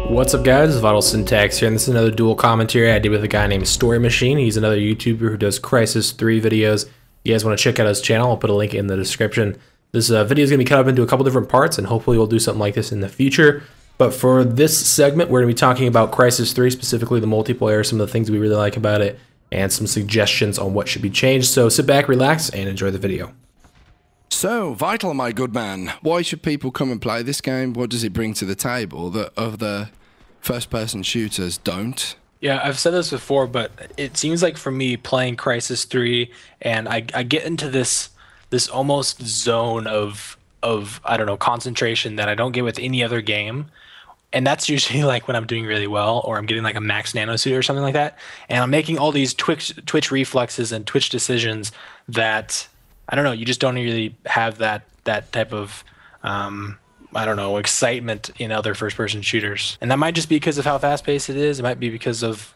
What's up guys, VitalSyntax here, and this is another dual commentary I did with a guy named Storym4chine. He's another YouTuber who does Crysis 3 videos. If you guys want to check out his channel, I'll put a link in the description. This video is going to be cut up into a couple different parts, and hopefully we'll do something like this in the future. But for this segment, we're going to be talking about Crysis 3, specifically the multiplayer, some of the things we really like about it, and some suggestions on what should be changed. So sit back, relax, and enjoy the video. So, Vital, my good man, why should people come and play this game? What does it bring to the table that other first-person shooters don't? Yeah, I've said this before, but it seems like for me playing Crysis 3, and I get into this almost zone of I don't know, concentration that I don't get with any other game. And that's usually like when I'm doing really well, or I'm getting like a max nano suit or something like that, and I'm making all these twitch reflexes and twitch decisions that I don't know, you just don't really have that type of I don't know, excitement in other first-person shooters. And that might just be because of how fast-paced it is. It might be because of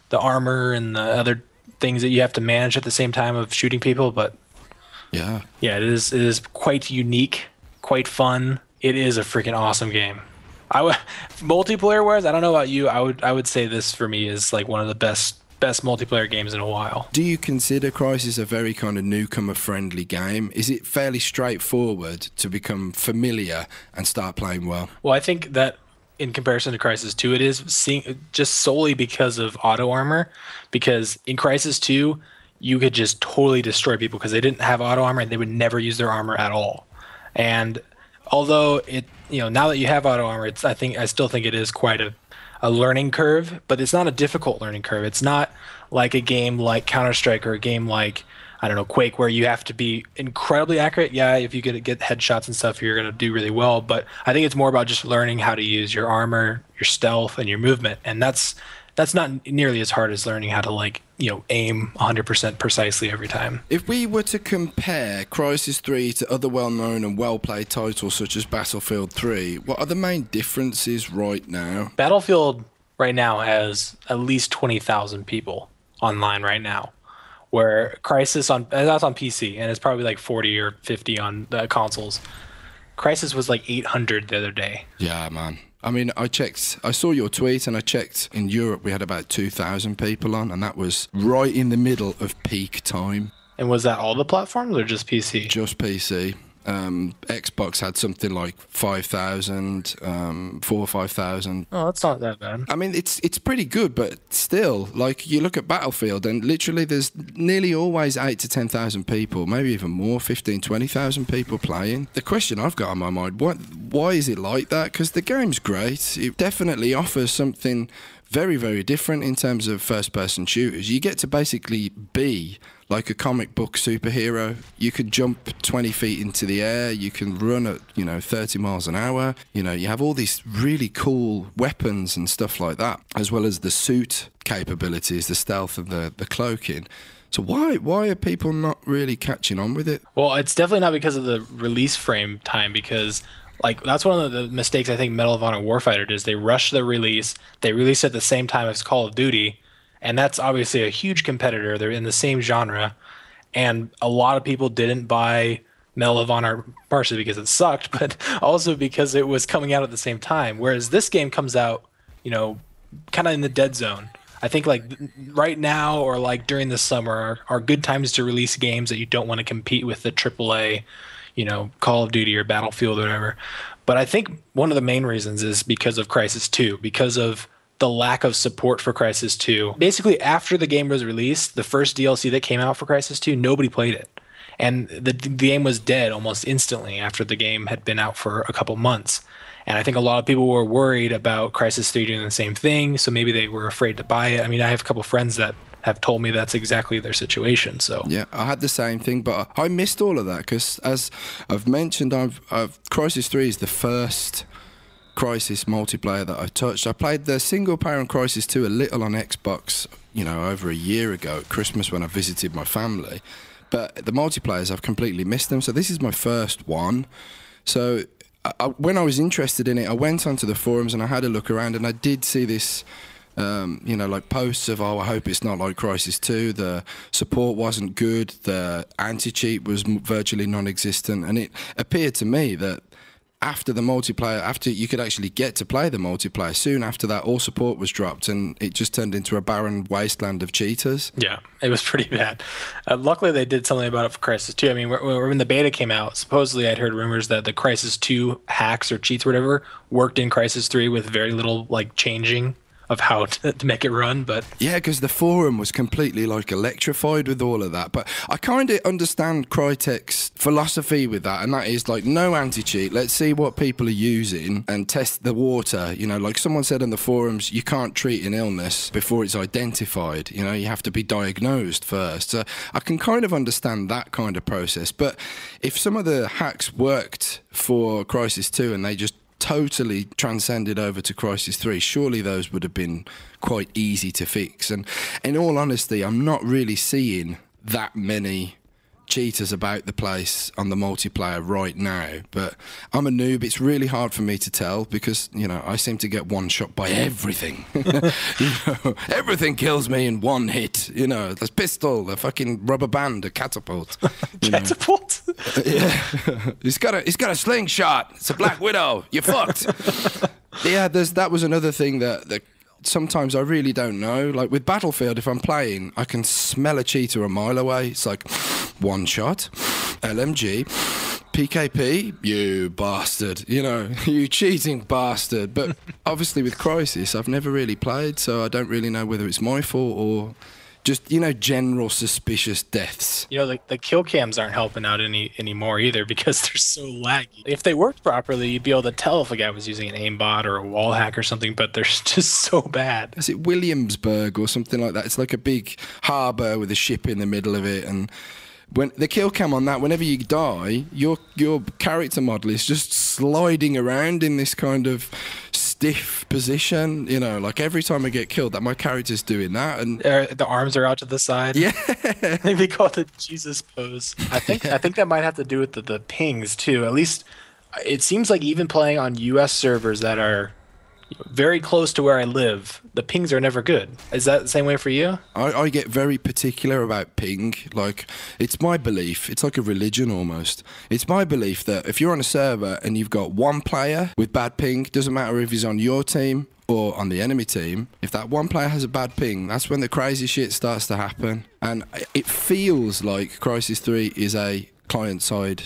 the armor and the other things that you have to manage at the same time of shooting people. But yeah, it is quite unique, quite fun. It is a freaking awesome game. Multiplayer-wise, I don't know about you. I would say this for me is like one of the best multiplayer games in a while. Do you consider Crysis a very kind of newcomer-friendly game? Is it fairly straightforward to become familiar and start playing well? Well, I think that in comparison to Crysis 2, it is just solely because of auto armor. Because in Crysis 2, you could just totally destroy people because they didn't have auto armor and they would never use their armor at all. And although now that you have auto armor, I still think it is quite a learning curve, but it's not a difficult learning curve. It's not like a game like Counter-Strike or a game like, I don't know, Quake, where you have to be incredibly accurate. Yeah, if you get headshots and stuff, you're going to do really well, but I think it's more about just learning how to use your armor, your stealth, and your movement, and that's not nearly as hard as learning how to aim 100% precisely every time. If we were to compare Crysis 3 to other well-known and well-played titles such as Battlefield 3, what are the main differences right now? Battlefield right now has at least 20,000 people online right now, where Crysis that's on PC, and it's probably like 40 or 50 on the consoles. Crysis was like 800 the other day. Yeah, man. I mean, I saw your tweet and I checked in Europe we had about 2,000 people on, and that was right in the middle of peak time. And was that all the platforms or just PC? Just PC. Xbox had something like 5,000, 4,000 or 5,000. Oh, that's not that bad. I mean, it's pretty good, but still, like, you look at Battlefield and literally there's nearly always 8,000 to 10,000 people, maybe even more, 15,000, 20,000 people playing. The question I've got on my mind, why is it like that? Because the game's great. It definitely offers something very, very different in terms of first-person shooters. You get to basically be like a comic book superhero. You can jump 20 feet into the air. You can run at 30 miles an hour. You have all these really cool weapons and stuff like that, as well as the suit capabilities, the stealth and the cloaking. So why are people not really catching on with it? Well, it's definitely not because of the release frame time, because that's one of the mistakes I think Medal of Honor Warfighter did. They rushed the release. They released at the same time as Call of Duty, and that's obviously a huge competitor. They're in the same genre, and a lot of people didn't buy Medal of Honor partially because it sucked, but also because it was coming out at the same time. Whereas this game comes out, kind of in the dead zone. I think like right now or like during the summer are good times to release games that you don't want to compete with the AAA, Call of Duty or Battlefield or whatever. But I think one of the main reasons is because of Crysis 2, because of the lack of support for Crysis 2. Basically, after the game was released, the first DLC that came out for Crysis 2, nobody played it. And the game was dead almost instantly after the game had been out for a couple months. And I think a lot of people were worried about Crysis 3 doing the same thing, so maybe they were afraid to buy it. I mean, I have a couple friends that have told me that's exactly their situation. So yeah, I had the same thing, but I missed all of that because, as I've mentioned, Crysis 3 is the first Crysis multiplayer that I touched. I played the single player on Crysis 2 a little on Xbox, over a year ago at Christmas when I visited my family. But the multiplayers, I've completely missed them. So this is my first one. So when I was interested in it, I went onto the forums and I had a look around, and I did see this like posts of, I hope it's not like Crysis 2, the support wasn't good, the anti-cheat was virtually non-existent, and it appeared to me that after the multiplayer, after you could actually get to play the multiplayer, soon after that, all support was dropped, and it just turned into a barren wasteland of cheaters. Yeah, it was pretty bad. Luckily, they did something about it for Crysis 2. I mean, when the beta came out, supposedly I'd heard rumors that the Crysis 2 hacks or cheats or whatever worked in Crysis 3 with very little like changing of how to make it run. But yeah, because the forum was completely like electrified with all of that. But I kind of understand Crytek's philosophy with that, and that is like no anti-cheat. Let's see what people are using and test the water. You know, like someone said in the forums, you can't treat an illness before it's identified. You know, you have to be diagnosed first. So I can kind of understand that kind of process. But if some of the hacks worked for Crysis 2 and they just totally transcended over to Crysis 3, surely those would have been quite easy to fix. And in all honesty, I'm not really seeing that many cheaters about the place on the multiplayer right now, but I'm a noob. It's really hard for me to tell because, you know, I seem to get one shot by everything. You know, everything kills me in one hit. You know, there's pistol, a fucking rubber band, a catapult. Catapult? Yeah. He's got a slingshot. It's a Black Widow. You're fucked. Yeah, that was another thing that sometimes I really don't know. Like with Battlefield, if I'm playing, I can smell a cheater a mile away. It's like one shot, LMG, PKP, you bastard, you know, you cheating bastard. But obviously with Crysis, I've never really played, so I don't really know whether it's my fault or just, you know, general suspicious deaths. You know, the kill cams aren't helping out anymore either because they're so laggy. If they worked properly, you'd be able to tell if a guy was using an aimbot or a wall hack or something, but they're just so bad. Is it Williamsburg or something like that? It's like a big harbour with a ship in the middle of it, and when the kill cam on that, whenever you die, your character model is just sliding around in this kind of stiff position. You know, like every time I get killed, that my character's doing that, and the arms are out to the side. Yeah, Maybe call it the Jesus pose. I think that might have to do with the pings too. At least it seems like even playing on US servers that are very close to where I live, the pings are never good. Is that the same way for you? I get very particular about ping. Like, it's my belief, it's like a religion almost. It's my belief that if you're on a server and you've got one player with bad ping, doesn't matter if he's on your team or on the enemy team, if that one player has a bad ping, that's when the crazy shit starts to happen. And it feels like Crysis 3 is a client-side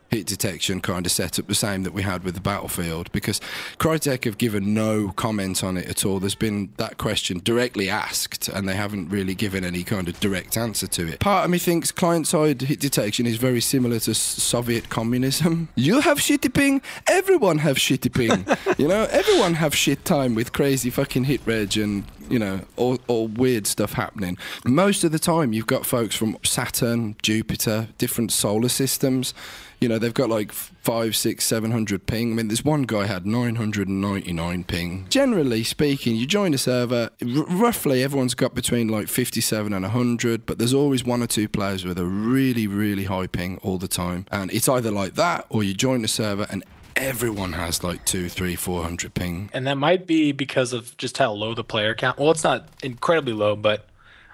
hit detection kind of setup, the same that we had with the Battlefield, because Crytek have given no comment on it at all. There's been that question directly asked and they haven't really given any kind of direct answer to it. Part of me thinks client-side hit detection is very similar to Soviet communism. You have shitty ping, everyone have shitty ping. You know, everyone have shit time with crazy fucking hit reg and, you know, all weird stuff happening. Most of the time you've got folks from Saturn, Jupiter, different solar systems. You know, they've got like 500, 600, 700 ping. I mean, there's one guy had 999 ping. Generally speaking, you join a server, roughly everyone's got between like 57 and 100, but there's always one or two players with a really, really high ping all the time. And it's either like that or you join a server and everyone has like 200, 300, 400 ping. And that might be because of just how low the player count. Well, it's not incredibly low, but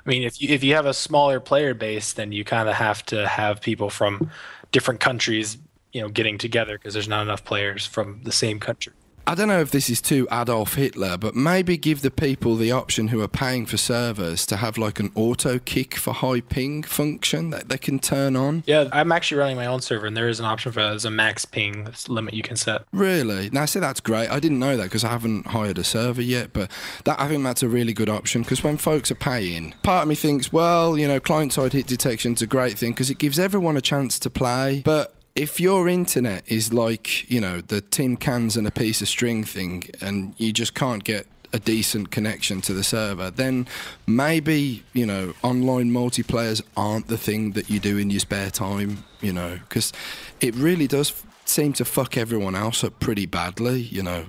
I mean, if you have a smaller player base, then you kind of have to have people from different countries, you know, getting together because there's not enough players from the same country. I don't know if this is too Adolf Hitler, but maybe give the people the option who are paying for servers to have like an auto kick for high ping function that they can turn on. Yeah, I'm actually running my own server and there is an option for that. There's a max ping limit you can set. Really? Now, see, that's great. I didn't know that because I haven't hired a server yet, but I think that's a really good option because when folks are paying, part of me thinks, well, you know, client-side hit detection's a great thing because it gives everyone a chance to play, but if your internet is like, you know, the tin cans and a piece of string thing and you just can't get a decent connection to the server, then maybe, you know, online multiplayers aren't the thing that you do in your spare time, you know, because it really does seem to fuck everyone else up pretty badly, you know.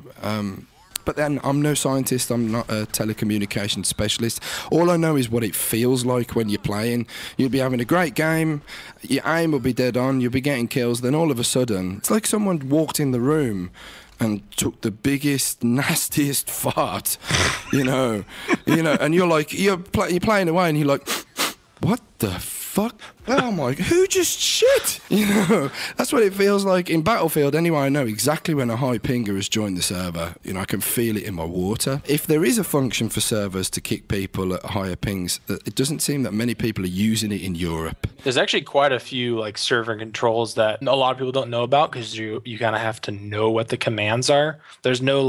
But then I'm no scientist, I'm not a telecommunications specialist. All I know is what it feels like when you're playing. You'll be having a great game, your aim will be dead on, you'll be getting kills, then all of a sudden, it's like someone walked in the room and took the biggest, nastiest fart, you know, and you're like, you're playing away and you're like, what the fuck? Oh my, who just shit? You know, that's what it feels like in Battlefield. Anyway, I know exactly when a high pinger has joined the server. You know, I can feel it in my water. If there is a function for servers to kick people at higher pings, it doesn't seem that many people are using it in Europe. There's actually quite a few like server controls that a lot of people don't know about, because you kind of have to know what the commands are. There's no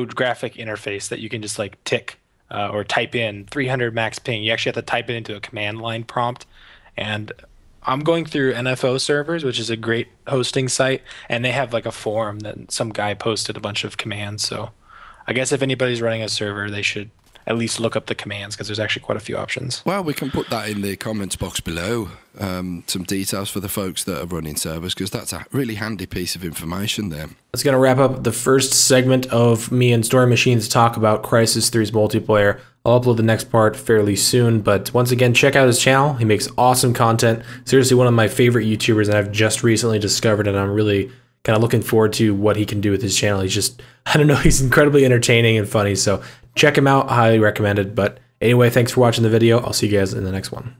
graphic interface that you can just like tick or type in 300 max ping. You actually have to type it into a command line prompt. And I'm going through NFO servers, which is a great hosting site, and they have like a forum that some guy posted a bunch of commands. So I guess if anybody's running a server, they should at least look up the commands, because there's actually quite a few options. Well, we can put that in the comments box below, some details for the folks that are running servers, because that's a really handy piece of information there. That's going to wrap up the first segment of me and Storym4chine's talk about Crysis 3's multiplayer. I'll upload the next part fairly soon, but once again, check out his channel. He makes awesome content. Seriously, one of my favorite YouTubers that I've just recently discovered, and I'm really kind of looking forward to what he can do with his channel. He's just, I don't know, he's incredibly entertaining and funny, so check him out. Highly recommended. But anyway, thanks for watching the video. I'll see you guys in the next one.